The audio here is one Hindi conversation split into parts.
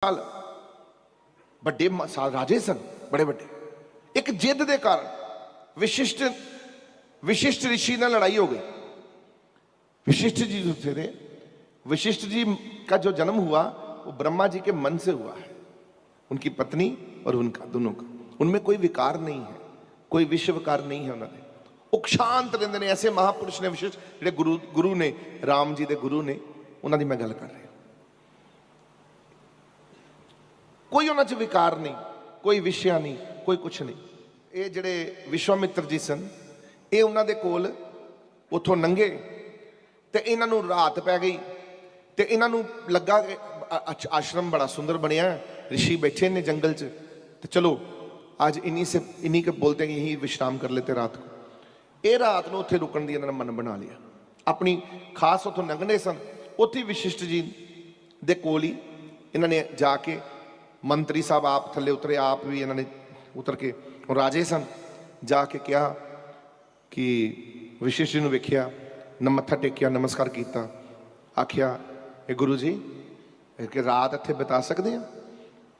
साल बड़े राजे सन, बड़े बड़े। एक जिद के कारण विशिष्ट ऋषि ਨਾਲ लड़ाई हो गई। वशिष्ठ जी जो थे, वशिष्ठ जी का जो जन्म हुआ वो ब्रह्मा जी के मन से हुआ है, उनकी पत्नी और उनका, दोनों का। उनमें कोई विकार नहीं है, कोई विश्व विकार नहीं है। उन्होंने उक्षांत रहंदे ने, ऐसे महापुरुष ने विशिष्ट जिहड़े गुरु ने, राम जी के गुरु ने, उन्होंने मैं गल कर रहा। कोई उन्होंने विकार नहीं, कोई विषया नहीं, कोई कुछ नहीं। ये जिहड़े विश्वामित्र जी सन, ये उन्होंने कोल उथों लंघे ते इन्हां नूं रात पै गई ते इन्हां नूं लगा आश्रम बड़ा सुंदर बनया, ऋषि बैठे ने जंगल च, तो चलो आज इन्हीं के बोलते हैं यही विश्राम कर लेते रात को। ये रात को उत्थे रुकन दी इन्होंने मन बना लिया। अपनी खास उतों लंघने सन, उत्थे विशिष्ट जी दे कोल ही इन्होंने जाके, मंत्री साहब आप थले उतरे, आप भी इन्होंने उतर के, राजे सन, जाके कहा कि विशिष्ट जी ने वेख्या, मत्था टेकिया, नमस्कार किया, आखिया ए गुरु जी कि रात इत्थे बिता सकते हैं?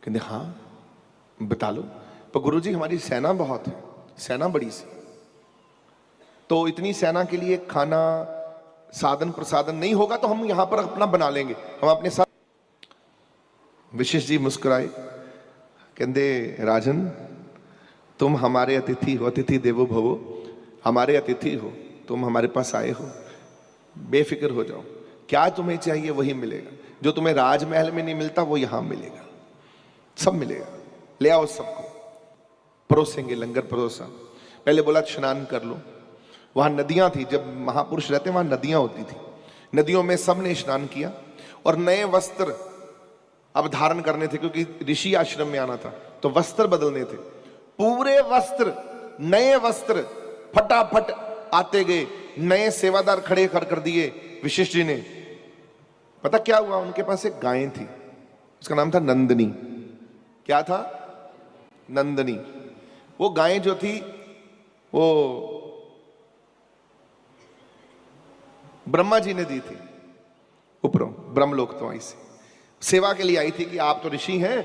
कहते हाँ बिता लो, पर गुरु जी हमारी सेना बहुत है, सेना बड़ी सी, तो इतनी सेना के लिए खाना साधन प्रसादन नहीं होगा तो हम यहाँ पर अपना बना लेंगे, हम अपने साथ। विशिष्ट जी मुस्कुराए, कहते राजन तुम हमारे अतिथि हो, अतिथि देवो भवो, हमारे अतिथि हो, तुम हमारे पास आए हो, बेफिक्र हो जाओ, क्या तुम्हें चाहिए वही मिलेगा, जो तुम्हें राजमहल में नहीं मिलता वो यहां मिलेगा, सब मिलेगा, ले आओ सबको, परोसेंगे, लंगर परोसा। पहले बोला स्नान कर लो, वहां नदियां थी, जब महापुरुष रहते वहां नदियां होती थी, नदियों में सबने स्नान किया और नए वस्त्र अब धारण करने थे, क्योंकि ऋषि आश्रम में आना था तो वस्त्र बदलने थे। पूरे वस्त्र, नए वस्त्र फटाफट आते गए, नए सेवादार खड़े कर दिए। विशिष्ट जी ने, पता क्या हुआ, उनके पास एक गाय थी, उसका नाम था नंदनी। क्या था? नंदनी। वो गाय जो थी वो ब्रह्मा जी ने दी थी, ऊपरों ब्रह्मलोक तो आई से सेवा के लिए आई थी कि आप तो ऋषि हैं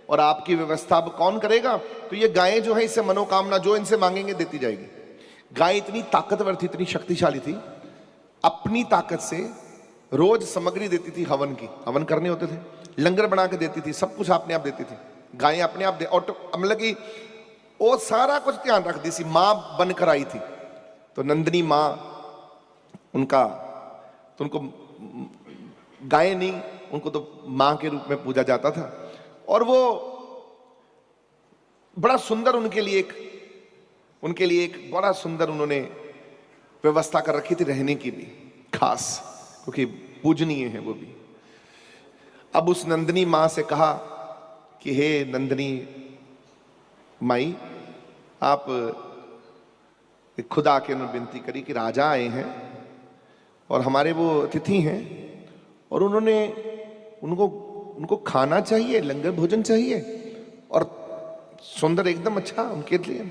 और आपकी व्यवस्था अब कौन करेगा, तो ये गायें जो है इससे मनोकामना जो इनसे मांगेंगे देती जाएगी। गाय इतनी ताकतवर थी, इतनी शक्तिशाली थी, अपनी ताकत से रोज सामग्री देती थी, हवन की, हवन करने होते थे, लंगर बना के देती थी, सब कुछ अपने आप देती थी गायें, अपने आप मतलब कि वो सारा कुछ ध्यान रखती सी, मां बनकर आई थी। तो नंदनी मां उनका, तो उनको गाय नहीं, उनको तो मां के रूप में पूजा जाता था। और वो बड़ा सुंदर उनके लिए एक बड़ा सुंदर उन्होंने व्यवस्था कर रखी थी रहने की भी, खास, क्योंकि पूजनीय है वो भी। अब उस नंदनी मां से कहा कि हे नंदनी माई, आप खुद आके उन्होंने विनती करी कि राजा आए हैं और हमारे वो अतिथि हैं और उनको खाना चाहिए, लंगर भोजन चाहिए और सुंदर एकदम अच्छा उनके लिए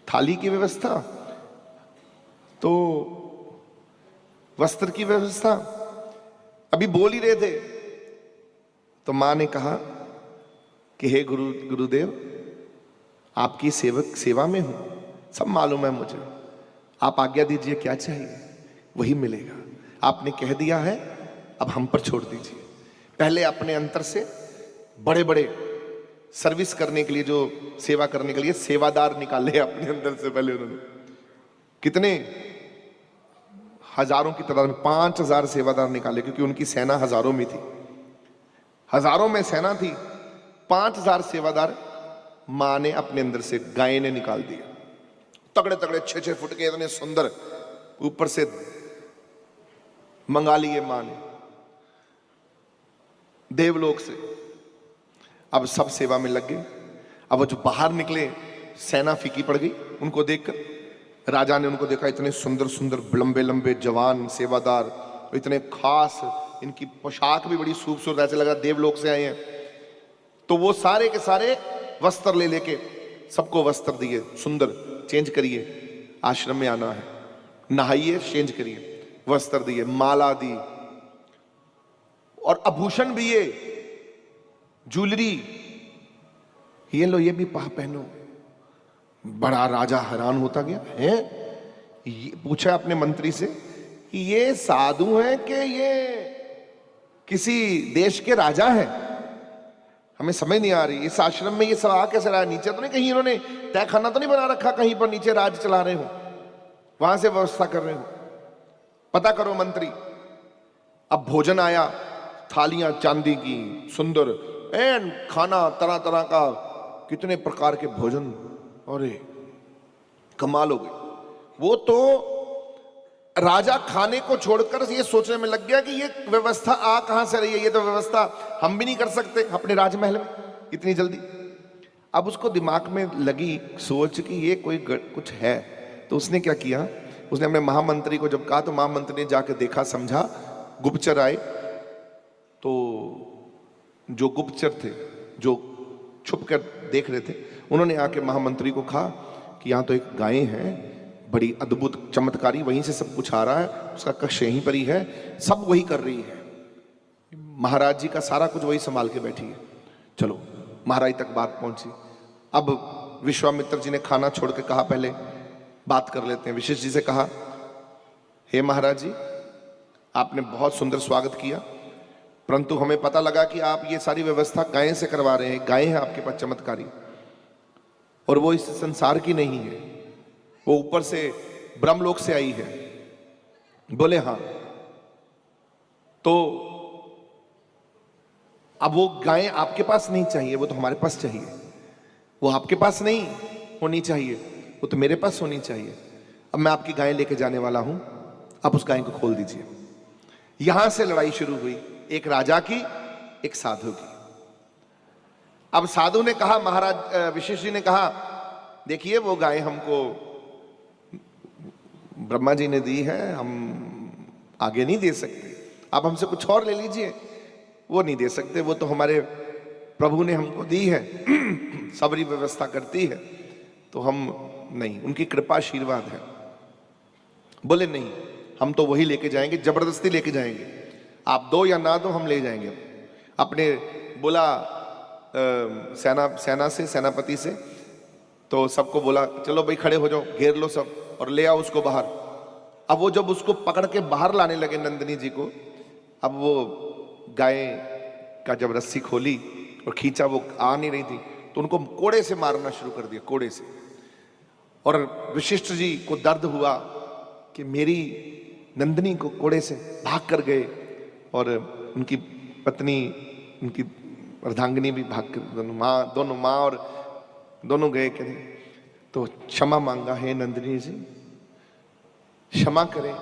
थाली की व्यवस्था, तो वस्त्र की व्यवस्था। अभी बोल ही रहे थे तो मां ने कहा कि हे गुरुदेव, आपकी सेवा में हूं, सब मालूम है मुझे, आप आज्ञा दीजिए, क्या चाहिए वही मिलेगा। आपने कह दिया है, अब हम पर छोड़ दीजिए। पहले अपने अंतर से बड़े बड़े सर्विस करने के लिए, जो सेवा करने के लिए सेवादार निकाले अपने अंदर से। पहले उन्होंने कितने हजारों की तादाद में 5000 सेवादार निकाले, क्योंकि उनकी सेना हजारों में थी, हजारों में सेना थी। 5000 सेवादार मां ने अपने अंदर से, गाय ने निकाल दिए, तगड़े तगड़े 6-6 फुट के, इतने सुंदर, ऊपर से मंगा लिए मां ने देवलोक से। अब सब सेवा में लग गए। अब वो जो बाहर निकले, सेना फीकी पड़ गई उनको देखकर। राजा ने उनको देखा, इतने सुंदर सुंदर लंबे लंबे जवान सेवादार, इतने खास, इनकी पोशाक भी बड़ी खूबसूरत, ऐसे लगा देवलोक से आए हैं। तो वो सारे के सारे वस्त्र ले लेके सबको वस्त्र दिए, सुंदर, चेंज करिए, आश्रम में आना है, नहाइए, चेंज करिए, वस्त्र दिए, माला दी और आभूषण भी ये ज्वेलरी, ये लो ये भी पहनो। बड़ा राजा हैरान होता गया है। ये पूछा अपने मंत्री से कि ये साधु हैं कि ये किसी देश के राजा हैं? हमें समझ नहीं आ रही इस आश्रम में ये सब आ कैसे रहा है। नीचे तो नहीं कहीं इन्होंने तहखाना तो नहीं बना रखा कहीं पर नीचे राज चला रहे हो, वहां से व्यवस्था कर रहे हो? पता करो मंत्री। अब भोजन आया, थालियां चांदी की सुंदर, एंड खाना तरह तरह का, कितने प्रकार के भोजन। अरे कमाल हो गई। वो तो राजा खाने को छोड़कर ये सोचने में लग गया कि ये व्यवस्था आ कहां से रही है, ये तो व्यवस्था हम भी नहीं कर सकते अपने राजमहल में इतनी जल्दी। अब उसको दिमाग में लगी सोच कि ये कोई कुछ है, तो उसने क्या किया, उसने अपने महामंत्री को जब कहा तो महामंत्री ने जाके देखा, समझा। गुप्तचर आए तो जो गुप्तचर थे, जो छुप कर देख रहे थे, उन्होंने आके महामंत्री को कहा कि यहाँ तो एक गाय है, बड़ी अद्भुत चमत्कारी, वहीं से सब कुछ आ रहा है, उसका कक्ष यहीं पर ही है, सब वही कर रही है, महाराज जी का सारा कुछ वही संभाल के बैठी है। चलो महाराज तक बात पहुंची। अब विश्वामित्र जी ने खाना छोड़ के कहा पहले बात कर लेते हैं। वशिष्ठ जी से कहा, हे महाराज जी, आपने बहुत सुंदर स्वागत किया, परंतु हमें पता लगा कि आप ये सारी व्यवस्था गाय से करवा रहे हैं। गाय है आपके पास चमत्कारी, और वो इस संसार की नहीं है, वो ऊपर से ब्रह्मलोक से आई है। बोले हाँ। तो अब वो गाय आपके पास नहीं चाहिए, वो तो हमारे पास चाहिए। वो आपके पास नहीं होनी चाहिए, वो तो मेरे पास होनी चाहिए। अब मैं आपकी गाय लेके जाने वाला हूं, आप उस गाय को खोल दीजिए। यहां से लड़ाई शुरू हुई, एक राजा की, एक साधु की। अब साधु ने कहा, महाराज वशिष्ठ जी ने कहा, देखिए वो गाय हमको ब्रह्मा जी ने दी है, हम आगे नहीं दे सकते, आप हमसे कुछ और ले लीजिए। वो नहीं दे सकते, वो तो हमारे प्रभु ने हमको दी है, सबरी व्यवस्था करती है, तो हम नहीं, उनकी कृपा आशीर्वाद है। बोले नहीं, हम तो वही लेके जाएंगे, जबरदस्ती लेके जाएंगे, आप दो या ना दो हम ले जाएंगे। अपने बोला सेना से, सेनापति से, तो सबको बोला चलो भाई खड़े हो जाओ, घेर लो सब और ले आओ उसको बाहर। अब वो जब उसको पकड़ के बाहर लाने लगे नंदिनी जी को, अब वो गाय का जब रस्सी खोली और खींचा, वो आ नहीं रही थी, तो उनको कोड़े से मारना शुरू कर दिया, कोड़े से। और वशिष्ठ जी को दर्द हुआ कि मेरी नंदिनी को कोड़े से भाग कर गए, और उनकी पत्नी, उनकी अर्धांगिनी भी भाग कर, दोनों माँ और दोनों गए। कहते तो क्षमा मांगा, है नंदिनी जी क्षमा करें।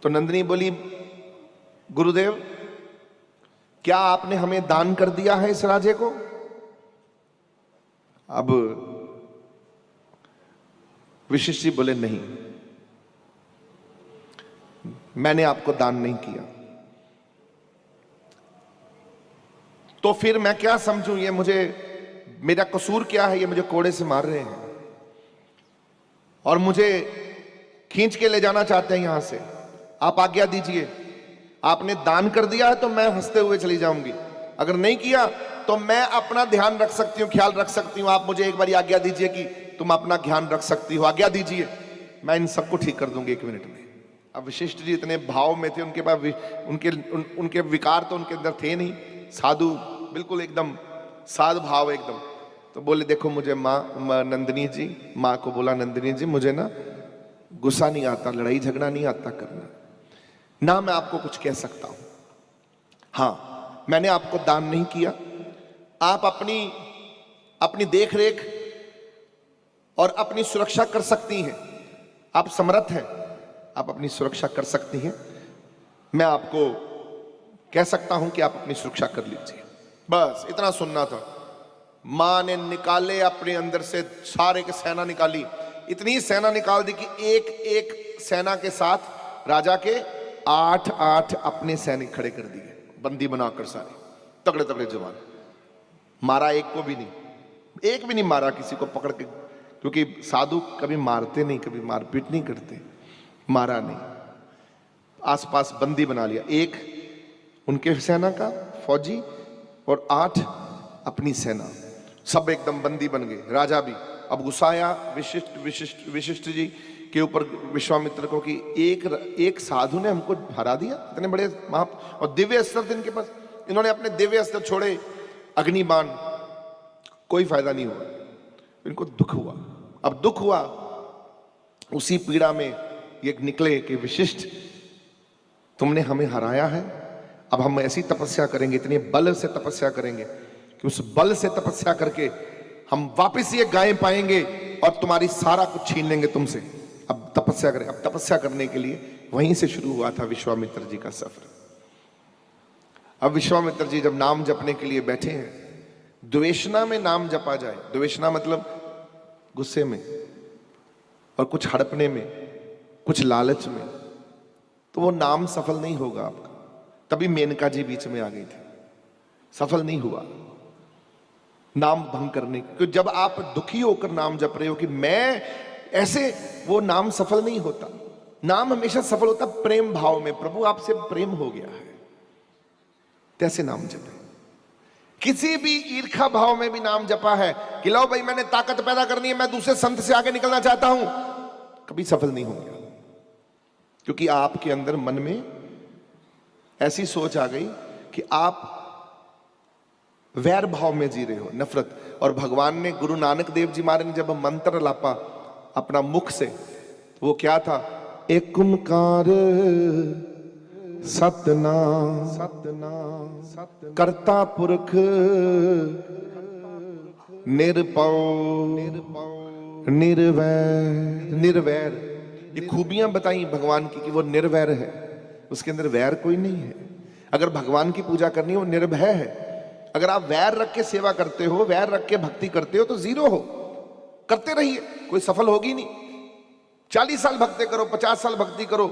तो नंदिनी बोली, गुरुदेव क्या आपने हमें दान कर दिया है इस राजे को? अब वशिष्ठ जी बोले, नहीं, मैंने आपको दान नहीं किया। तो फिर मैं क्या समझूं, ये मुझे, मेरा कसूर क्या है, ये मुझे कोड़े से मार रहे हैं और मुझे खींच के ले जाना चाहते हैं यहां से। आप आज्ञा दीजिए, आपने दान कर दिया है तो मैं हंसते हुए चली जाऊंगी, अगर नहीं किया तो मैं अपना ध्यान रख सकती हूँ, ख्याल रख सकती हूँ। आप मुझे एक बार आज्ञा दीजिए कि तुम अपना ध्यान रख सकती हो, आज्ञा दीजिए, मैं इन सबको ठीक कर दूंगी 1 मिनट में। अब वशिष्ठ जी इतने भाव में थे, उनके पास उनके विकार तो उनके अंदर थे नहीं, साधु बिल्कुल एकदम साध भाव एकदम। तो बोले, देखो मुझे माँ नंदिनी जी, माँ को बोला, नंदिनी जी मुझे ना गुस्सा नहीं आता, लड़ाई झगड़ा नहीं आता करना, ना मैं आपको कुछ कह सकता हूं। हाँ, मैंने आपको दान नहीं किया, आप अपनी देख रेख और अपनी सुरक्षा कर सकती हैं, आप समर्थ हैं, आप अपनी सुरक्षा कर सकती हैं। मैं आपको कह सकता हूं कि आप अपनी सुरक्षा कर लीजिए, बस इतना सुनना था। मां ने निकाले अपने अंदर से सारे के सेना निकाली, इतनी सेना निकाल दी कि एक एक सेना के साथ राजा के 8 अपने सैनिक खड़े कर दिए, बंदी बनाकर, सारे तगड़े तगड़े जवान। मारा एक को भी नहीं, एक भी नहीं मारा किसी को पकड़ के, क्योंकि साधु कभी मारते नहीं, कभी मारपीट नहीं करते, मारा नहीं। आसपास बंदी बना लिया, एक उनके सेना का, फौजी और 8 अपनी सेना, सब एकदम बंदी बन गए। राजा भी अब गुस्सा आया विशिष्ट जी के ऊपर, विश्वामित्र को, कि एक साधु ने हमको हरा दिया, इतने बड़े महा, और दिव्य अस्त्र थे इनके पास, इन्होंने अपने दिव्य अस्त्र छोड़े, अग्निबाण, कोई फायदा नहीं हुआ। इनको दुख हुआ। अब दुख हुआ, उसी पीड़ा में ये निकले कि विशिष्ट, तुमने हमें हराया है, अब हम ऐसी तपस्या करेंगे, इतने बल से तपस्या करेंगे कि उस बल से तपस्या करके हम वापस ये गाय पाएंगे और तुम्हारी सारा कुछ छीन लेंगे तुमसे। अब तपस्या करें। अब तपस्या करने के लिए वहीं से शुरू हुआ था विश्वामित्र जी का सफर। अब विश्वामित्र जी जब नाम जपने के लिए बैठे हैं, द्वेषणा में नाम जपा जाए, द्वेषणा मतलब गुस्से में और कुछ हड़पने में, कुछ लालच में, तो वो नाम सफल नहीं होगा आपका। तभी मेनका जी बीच में आ गई थी, सफल नहीं हुआ नाम भंग करने, क्योंकि जब आप दुखी होकर नाम जप रहे हो कि मैं ऐसे, वो नाम सफल नहीं होता। नाम हमेशा सफल होता प्रेम भाव में, प्रभु आपसे प्रेम हो गया है, कैसे नाम जपे। किसी भी ईर्खा भाव में भी नाम जपा है कि लो भाई मैंने ताकत पैदा करनी है, मैं दूसरे संत से आगे निकलना चाहता हूं, कभी सफल नहीं होगा, क्योंकि आपके अंदर मन में ऐसी सोच आ गई कि आप वैर भाव में जी रहे हो, नफरत। और भगवान ने, गुरु नानक देव जी महाराज ने जब मंत्र लापा अपना मुख से, वो क्या था? एक ओंकार सतनाम कर्ता पुरख निर्भव निर्वैर। ये खूबियां बताई भगवान की कि वो निर्वैर है, उसके अंदर वैर कोई नहीं है। अगर भगवान की पूजा करनी है, वो निर्भय है। अगर आप वैर रख के सेवा करते हो, वैर रख के भक्ति करते हो, तो जीरो हो। करते रहिए, कोई सफल होगी नहीं। 40 साल भक्ति करो, 50 साल भक्ति करो,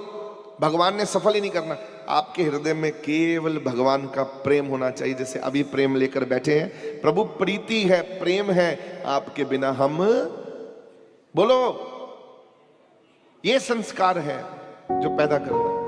भगवान ने सफल ही नहीं करना। आपके हृदय में केवल भगवान का प्रेम होना चाहिए, जैसे अभी प्रेम लेकर बैठे हैं। प्रभु प्रीति है, प्रेम है, आपके बिना हम, बोलो, ये संस्कार है जो पैदा करना है।